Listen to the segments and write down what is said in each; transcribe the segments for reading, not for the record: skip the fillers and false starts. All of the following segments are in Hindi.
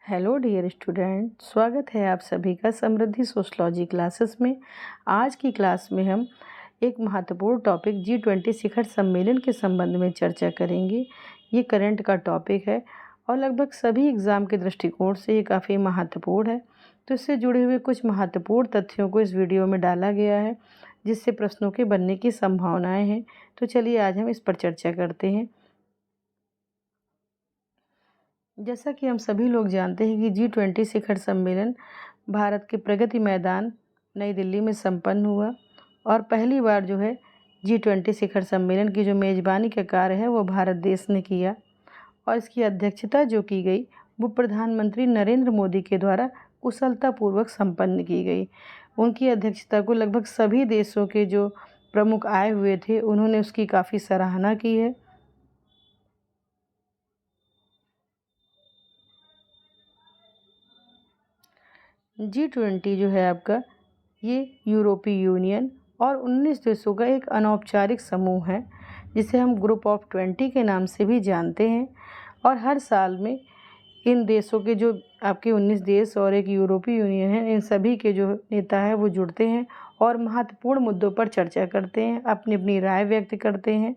हेलो डियर स्टूडेंट, स्वागत है आप सभी का समृद्धि सोशलॉजी क्लासेस में। आज की क्लास में हम एक महत्वपूर्ण टॉपिक G20 शिखर सम्मेलन के संबंध में चर्चा करेंगे। ये करंट का टॉपिक है और लगभग सभी एग्ज़ाम के दृष्टिकोण से ये काफ़ी महत्वपूर्ण है। तो इससे जुड़े हुए कुछ महत्वपूर्ण तथ्यों को इस वीडियो में डाला गया है, जिससे प्रश्नों के बनने की संभावनाएँ हैं। तो चलिए आज हम इस पर चर्चा करते हैं। जैसा कि हम सभी लोग जानते हैं कि G20 शिखर सम्मेलन भारत के प्रगति मैदान नई दिल्ली में संपन्न हुआ और पहली बार G20 शिखर सम्मेलन की जो मेज़बानी का कार्य है वो भारत देश ने किया और इसकी अध्यक्षता जो की गई वो प्रधानमंत्री नरेंद्र मोदी के द्वारा कुशलतापूर्वक संपन्न की गई। उनकी अध्यक्षता को लगभग सभी देशों के जो प्रमुख आए हुए थे उन्होंने उसकी काफ़ी सराहना की है। G20 जो है आपका, ये यूरोपीय यूनियन और 19 देशों का एक अनौपचारिक समूह है जिसे हम ग्रुप ऑफ 20 के नाम से भी जानते हैं। और हर साल में इन देशों के जो आपके 19 देश और एक यूरोपीय यूनियन है, इन सभी के जो नेता है वो जुड़ते हैं और महत्वपूर्ण मुद्दों पर चर्चा करते हैं, अपनी अपनी राय व्यक्त करते हैं।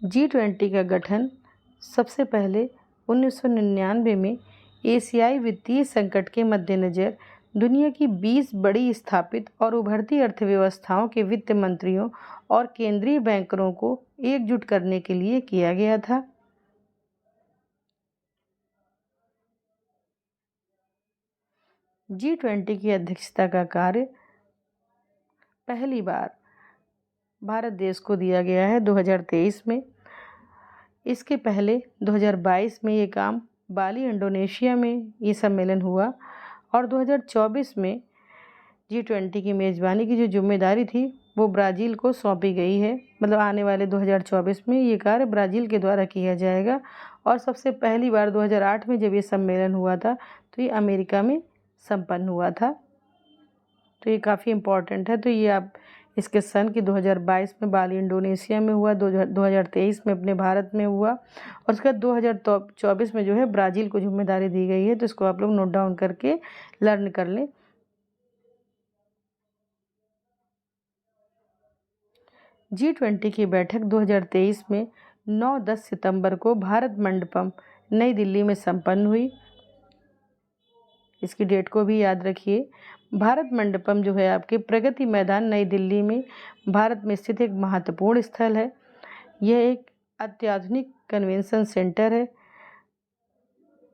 G20 का गठन सबसे पहले 1999 में एशियाई वित्तीय संकट के मद्देनज़र दुनिया की 20 बड़ी स्थापित और उभरती अर्थव्यवस्थाओं के वित्त मंत्रियों और केंद्रीय बैंकरों को एकजुट करने के लिए किया गया था। G20 की अध्यक्षता का कार्य पहली बार भारत देश को दिया गया है 2023 में। इसके पहले 2022 में ये काम बाली इंडोनेशिया में ये सम्मेलन हुआ और 2024 में G20 की मेज़बानी की जो जिम्मेदारी थी वो ब्राज़ील को सौंपी गई है। मतलब आने वाले 2024 में ये कार्य ब्राज़ील के द्वारा किया जाएगा। और सबसे पहली बार 2008 में जब ये सम्मेलन हुआ था तो ये अमेरिका में संपन्न हुआ था। तो ये काफ़ी इम्पोर्टेंट है। तो ये आप इसके सन की 2022 में बाली इंडोनेशिया में हुआ, 2023 में अपने भारत में हुआ और उसके बाद 2024 में जो है ब्राज़ील को जिम्मेदारी दी गई है। तो इसको आप लोग नोट डाउन करके लर्न कर लें। G20 की बैठक 2023 में 9-10 सितंबर को भारत मंडपम नई दिल्ली में संपन्न हुई। इसकी डेट को भी याद रखिए। भारत मंडपम जो है आपके प्रगति मैदान नई दिल्ली में भारत में स्थित एक महत्वपूर्ण स्थल है। यह एक अत्याधुनिक कन्वेंशन सेंटर है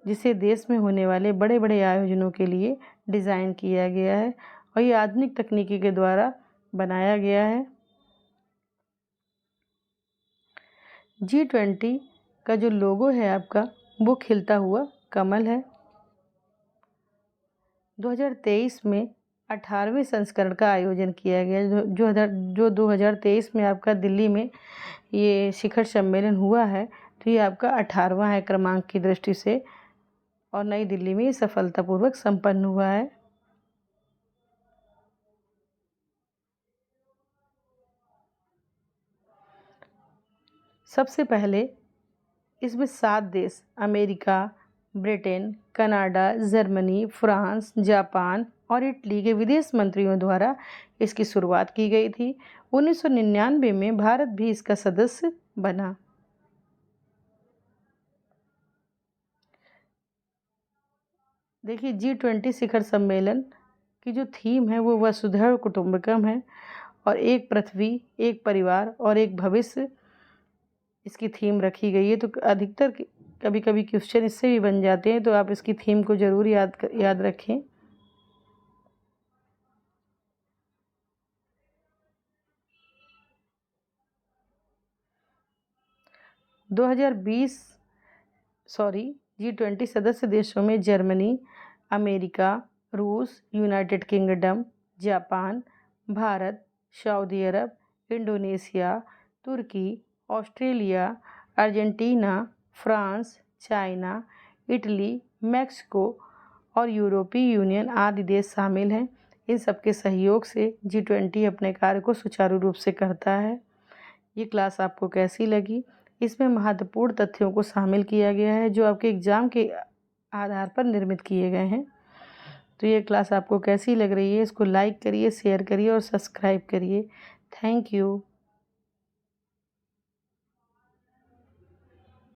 जिसे देश में होने वाले बड़े बड़े आयोजनों के लिए डिज़ाइन किया गया है और ये आधुनिक तकनीकी के द्वारा बनाया गया है। G20 का जो लोगो है आपका वो खिलता हुआ कमल है। 2023 में 18वें संस्करण का आयोजन किया गया जो 2023 में आपका दिल्ली में ये शिखर सम्मेलन हुआ है। तो ये आपका 18वां है क्रमांक की दृष्टि से और नई दिल्ली में ये सफलतापूर्वक संपन्न हुआ है। सबसे पहले इसमें 7 देश America, Britain, Canada, Germany, France, Japan और इटली के विदेश मंत्रियों द्वारा इसकी शुरुआत की गई थी। 1999 में भारत भी इसका सदस्य बना। देखिए G20 शिखर सम्मेलन की जो थीम है वो वसुधैव कुटुंबकम है और एक पृथ्वी, एक परिवार और एक भविष्य इसकी थीम रखी गई है। तो अधिकतर कभी कभी क्वेश्चन इससे भी बन जाते हैं, तो आप इसकी थीम को ज़रूर याद रखें। G20 सदस्य देशों में जर्मनी, अमेरिका, रूस, यूनाइटेड किंगडम, जापान, भारत, सऊदी अरब, Indonesia, Turkey, Australia, Argentina, France, China, Italy, Mexico और यूरोपीय यूनियन आदि देश शामिल हैं। इन सबके सहयोग से G20 अपने कार्य को सुचारू रूप से करता है। ये क्लास आपको कैसी लगी? इसमें महत्वपूर्ण तथ्यों को शामिल किया गया है जो आपके एग्ज़ाम के आधार पर निर्मित किए गए हैं। तो ये क्लास आपको कैसी लग रही है? इसको लाइक करिए, शेयर करिए और सब्सक्राइब करिए। Thank you.